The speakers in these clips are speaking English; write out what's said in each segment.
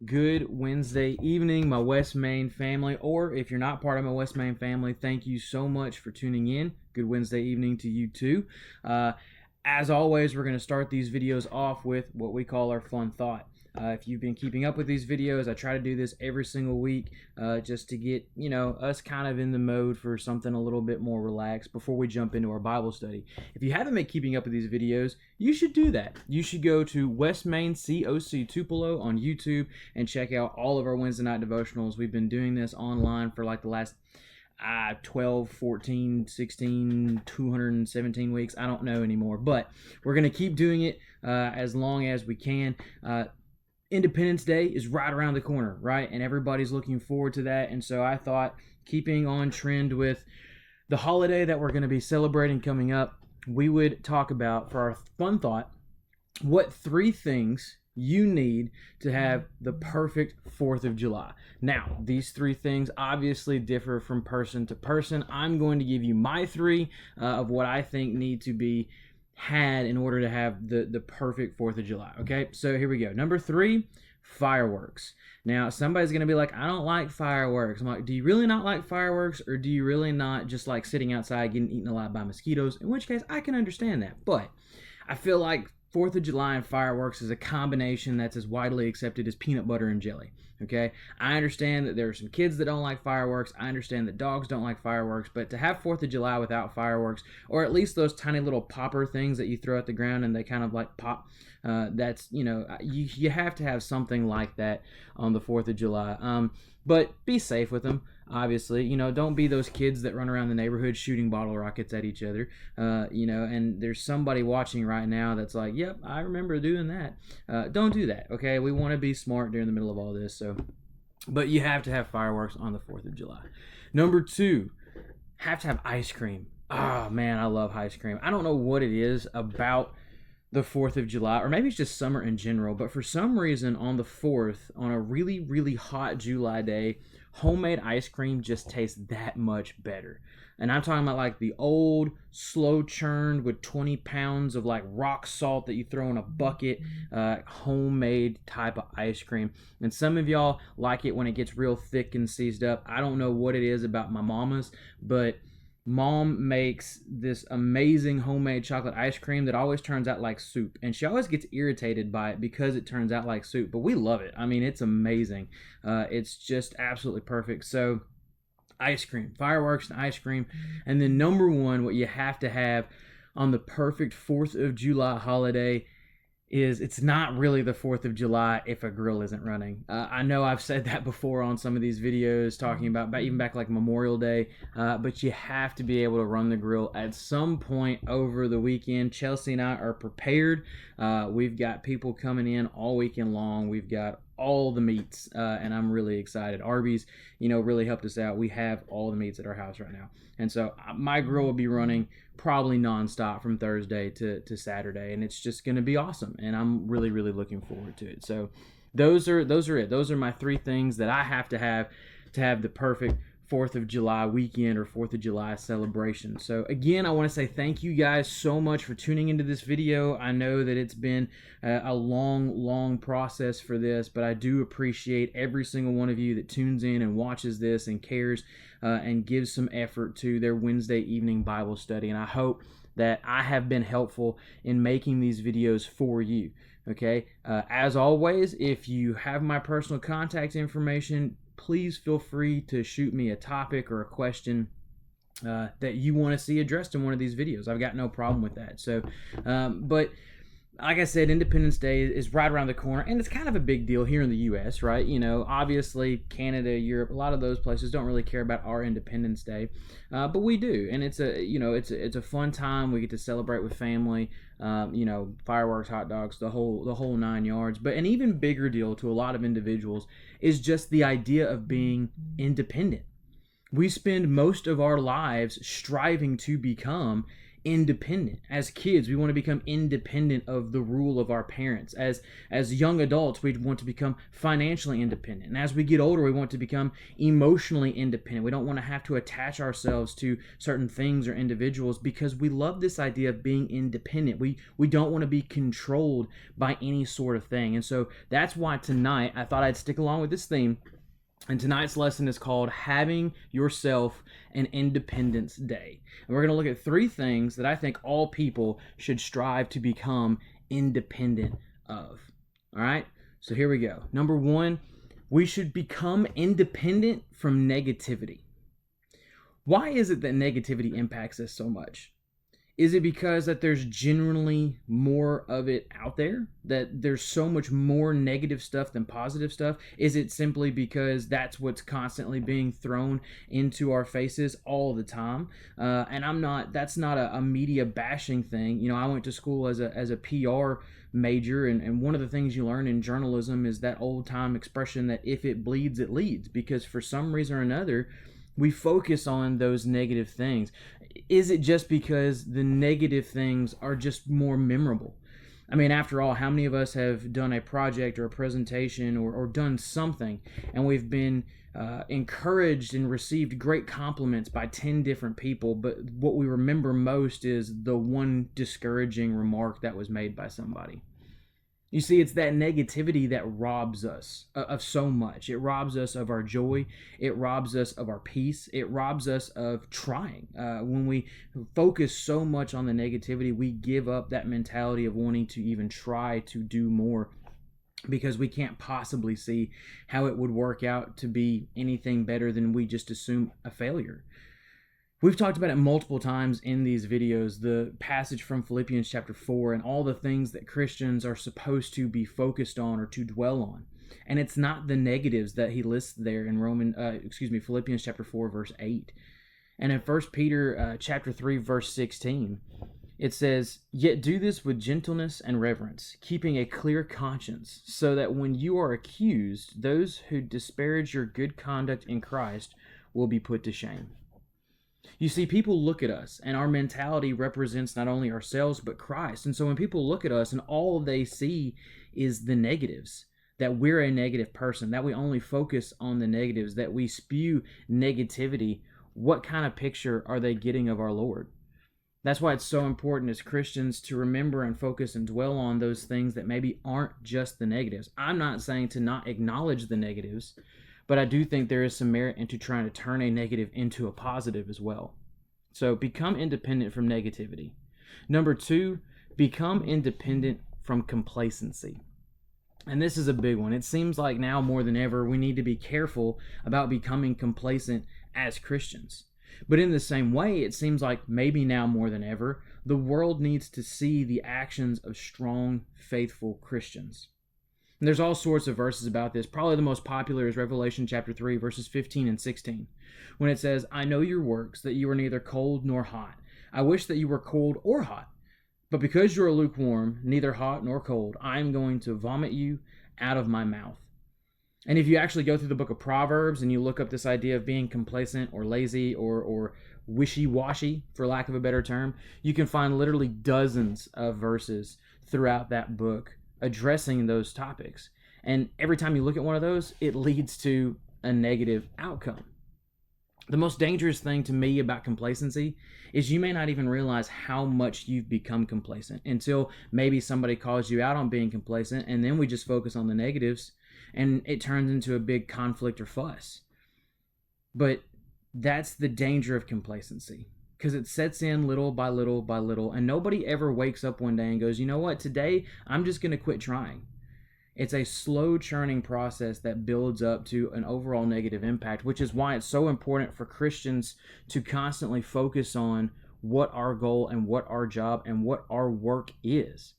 Good Wednesday evening, my West Main family, or if you're not part of my West Main family, thank you so much for tuning in. Good Wednesday evening to you too. As always, we're going to start these videos off with what we call our fun thought. If you've been keeping up with these videos, I try to do this every single week just to get, us kind of in the mode for something a little bit more relaxed before we jump into our Bible study. If you haven't been keeping up with these videos, you should do that. You should go to West Main COC Tupelo on YouTube and check out all of our Wednesday night devotionals. We've been doing this online for like the last 12, 14, 16, 217 weeks. I don't know anymore, but we're going to keep doing it as long as we can. Independence Day is right around the corner, right? And everybody's looking forward to that. And so I thought, keeping on trend with the holiday that we're going to be celebrating coming up, we would talk about, for our fun thought, what 3 things you need to have the perfect 4th of July. Now, these 3 things obviously differ from person to person. I'm going to give you my 3 of what I think need to be had in order to have the perfect 4th of July. Okay, so here we go. Number 3, fireworks. Now, somebody's going to be like, I don't like fireworks. I'm like, do you really not like fireworks, or do you really not just like sitting outside getting eaten alive by mosquitoes? In which case, I can understand that. But I feel like 4th of July and fireworks is a combination that's as widely accepted as peanut butter and jelly. Okay, I understand that there are some kids that don't like fireworks. I understand that dogs don't like fireworks, but to have 4th of July without fireworks, or at least those tiny little popper things that you throw at the ground and they kind of like pop, that's, you have to have something like that on the 4th of July. But be safe with them. Obviously, don't be those kids that run around the neighborhood shooting bottle rockets at each other, and there's somebody watching right now that's like, yep, I remember doing that. Don't do that, okay? We want to be smart during the middle of all this, but you have to have fireworks on the 4th of July. Number 2, have to have ice cream. Oh, man, I love ice cream. I don't know what it is about the 4th of July, or maybe it's just summer in general, but for some reason on the 4th, on a really, really hot July day, homemade ice cream just tastes that much better. And I'm talking about like the old, slow churned with 20 pounds of like rock salt that you throw in a bucket, homemade type of ice cream. And some of y'all like it when it gets real thick and seized up. I don't know what it is about my mama's, but Mom makes this amazing homemade chocolate ice cream that always turns out like soup, and she always gets irritated by it because it turns out like soup, but we love it. I mean, it's amazing. It's just absolutely perfect. So ice cream, fireworks and ice cream. And then number 1, what you have to have on the perfect 4th of July holiday is, it's not really the 4th of July if a grill isn't running. I know I've said that before on some of these videos talking about even back like Memorial Day, but you have to be able to run the grill at some point over the weekend. Chelsea and I are prepared. We've got people coming in all weekend long. We've got all the meats, and I'm really excited. Arby's, really helped us out. We have all the meats at our house right now. And so my grill will be running probably nonstop from Thursday to Saturday, and it's just going to be awesome. And I'm really, really looking forward to it. So those are it. Those are my 3 things that I have to have the perfect 4th of July weekend or 4th of July celebration. So again, I want to say thank you guys so much for tuning into this video. I know that it's been a long process for this, but I do appreciate every single one of you that tunes in and watches this and cares and gives some effort to their Wednesday evening Bible study. And I hope that I have been helpful in making these videos for you. Okay, as always, if you have my personal contact information, please feel free to shoot me a topic or a question that you want to see addressed in one of these videos. I've got no problem with that. So, but like I said, Independence Day is right around the corner, and it's kind of a big deal here in the U.S., right? Obviously Canada, Europe, a lot of those places don't really care about our Independence Day, but we do, and it's a fun time. We get to celebrate with family, fireworks, hot dogs, the whole 9 yards. But an even bigger deal to a lot of individuals is just the idea of being independent. We spend most of our lives striving to become independent. As kids, we want to become independent of the rule of our parents. As young adults, we want to become financially independent. And as we get older, we want to become emotionally independent. We don't want to have to attach ourselves to certain things or individuals because we love this idea of being independent. We don't want to be controlled by any sort of thing. And so that's why tonight I thought I'd stick along with this theme. And tonight's lesson is called Having Yourself an Independence Day. And we're going to look at 3 things that I think all people should strive to become independent of. All right? So here we go. Number 1, we should become independent from negativity. Why is it that negativity impacts us so much? Is it because that there's generally more of it out there? That there's so much more negative stuff than positive stuff? Is it simply because that's what's constantly being thrown into our faces all the time? That's not a media bashing thing. You know, I went to school as a PR major, and one of the things you learn in journalism is that old time expression that if it bleeds, it leads, because for some reason or another, we focus on those negative things. Is it just because the negative things are just more memorable? I mean, after all, how many of us have done a project or a presentation or done something, and we've been encouraged and received great compliments by 10 different people, but what we remember most is the one discouraging remark that was made by somebody? You see, it's that negativity that robs us of so much. It robs us of our joy. It robs us of our peace. It robs us of trying. When we focus so much on the negativity, we give up that mentality of wanting to even try to do more, because we can't possibly see how it would work out to be anything better than we just assume a failure. We've talked about it multiple times in these videos, the passage from Philippians chapter 4 and all the things that Christians are supposed to be focused on or to dwell on. And it's not the negatives that he lists there in Philippians chapter 4 verse 8. And in 1 Peter chapter 3 verse 16, it says, "Yet do this with gentleness and reverence, keeping a clear conscience, so that when you are accused, those who disparage your good conduct in Christ will be put to shame." You see, people look at us, and our mentality represents not only ourselves, but Christ. And so when people look at us and all they see is the negatives, that we're a negative person, that we only focus on the negatives, that we spew negativity, what kind of picture are they getting of our Lord? That's why it's so important as Christians to remember and focus and dwell on those things that maybe aren't just the negatives. I'm not saying to not acknowledge the negatives, but I do think there is some merit into trying to turn a negative into a positive as well. So become independent from negativity. Number 2, become independent from complacency. And this is a big one. It seems like now more than ever, we need to be careful about becoming complacent as Christians. But in the same way, it seems like maybe now more than ever, the world needs to see the actions of strong, faithful Christians. And there's all sorts of verses about this. Probably the most popular is Revelation chapter 3, verses 15 and 16, when it says, "I know your works, that you are neither cold nor hot. I wish that you were cold or hot. But because you are lukewarm, neither hot nor cold, I am going to vomit you out of my mouth." And if you actually go through the book of Proverbs and you look up this idea of being complacent or lazy or wishy-washy, for lack of a better term, you can find literally dozens of verses throughout that book addressing those topics. And every time you look at one of those, it leads to a negative outcome. The most dangerous thing to me about complacency is you may not even realize how much you've become complacent until maybe somebody calls you out on being complacent, and then we just focus on the negatives and it turns into a big conflict or fuss. But that's the danger of complacency, because it sets in little by little by little, and nobody ever wakes up one day and goes, you know what, today I'm just going to quit trying. It's a slow churning process that builds up to an overall negative impact, which is why it's so important for Christians to constantly focus on what our goal and what our job and what our work is.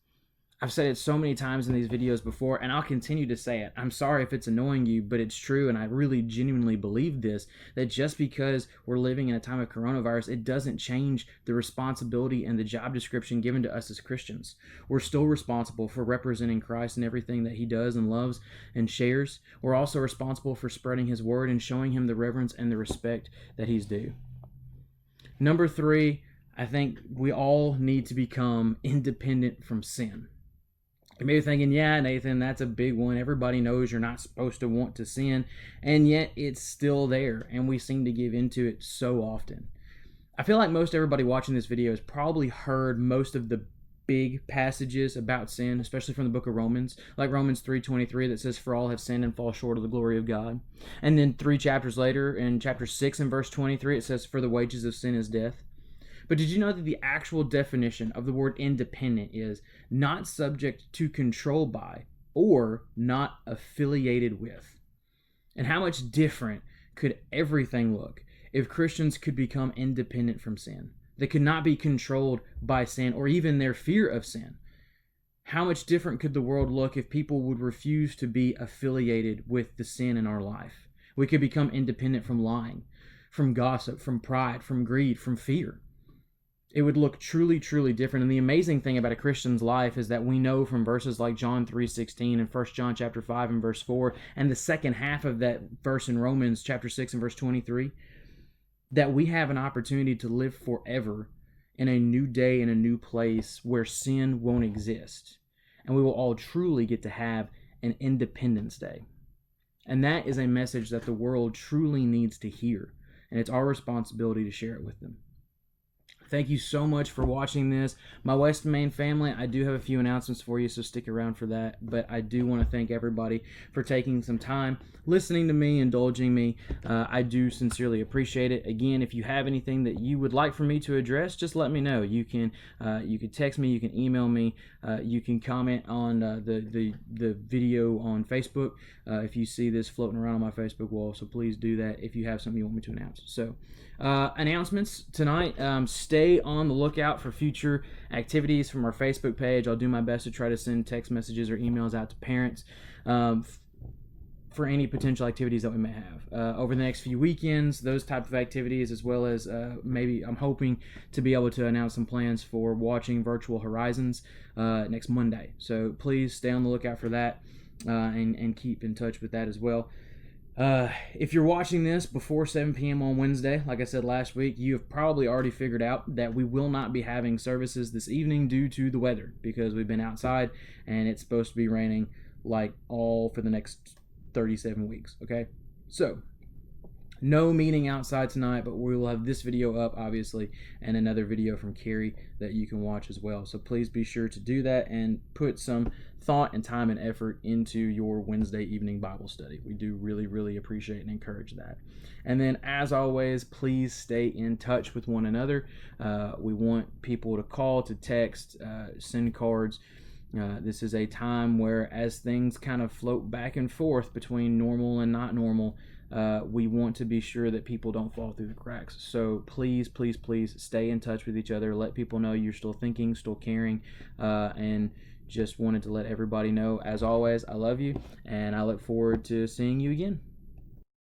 I've said it so many times in these videos before, and I'll continue to say it. I'm sorry if it's annoying you, but it's true, and I really genuinely believe this, that just because we're living in a time of coronavirus, it doesn't change the responsibility and the job description given to us as Christians. We're still responsible for representing Christ in everything that he does and loves and shares. We're also responsible for spreading his word and showing him the reverence and the respect that he's due. Number 3, I think we all need to become independent from sin. You may be thinking, yeah, Nathan, that's a big one. Everybody knows you're not supposed to want to sin, and yet it's still there, and we seem to give into it so often. I feel like most everybody watching this video has probably heard most of the big passages about sin, especially from the book of Romans, like Romans 3:23 that says, "For all have sinned and fall short of the glory of God." And then 3 chapters later, in chapter 6 and verse 23, it says, "For the wages of sin is death." But did you know that the actual definition of the word independent is not subject to control by or not affiliated with? And how much different could everything look if Christians could become independent from sin? They could not be controlled by sin or even their fear of sin. How much different could the world look if people would refuse to be affiliated with the sin in our life? We could become independent from lying, from gossip, from pride, from greed, from fear. It would look truly, truly different. And the amazing thing about a Christian's life is that we know from verses like John 3:16 and 1 John chapter 5 and verse 4, and the second half of that verse in Romans chapter 6 and verse 23, that we have an opportunity to live forever in a new day, in a new place where sin won't exist. And we will all truly get to have an Independence Day. And that is a message that the world truly needs to hear. And it's our responsibility to share it with them. Thank you so much for watching this. My West Main family, I do have a few announcements for you, so stick around for that. But I do want to thank everybody for taking some time, listening to me, indulging me. I do sincerely appreciate it. Again, if you have anything that you would like for me to address, just let me know. You can text me, you can email me, you can comment on the video on Facebook if you see this floating around on my Facebook wall. So please do that if you have something you want me to announce. So announcements tonight. Stay on the lookout for future activities from our Facebook page. I'll do my best to try to send text messages or emails out to parents for any potential activities that we may have over the next few weekends, those type of activities, as well as maybe I'm hoping to be able to announce some plans for watching Virtual Horizons next Monday. So please stay on the lookout for that and keep in touch with that as well. If you're watching this before 7 p.m. on Wednesday, like I said last week, you have probably already figured out that we will not be having services this evening due to the weather, because we've been outside and it's supposed to be raining like all for the next 37 weeks, okay? So, no meeting outside tonight, but we will have this video up, obviously, and another video from Carrie that you can watch as well. So please be sure to do that and put some thought and time and effort into your Wednesday evening Bible study. We do really, really appreciate and encourage that. And then, as always, please stay in touch with one another. We want people to call, to text, send cards. This is a time where, as things kind of float back and forth between normal and not normal, we want to be sure that people don't fall through the cracks. So please, please, please stay in touch with each other. Let people know you're still thinking, still caring, and just wanted to let everybody know, as always, I love you, and I look forward to seeing you again.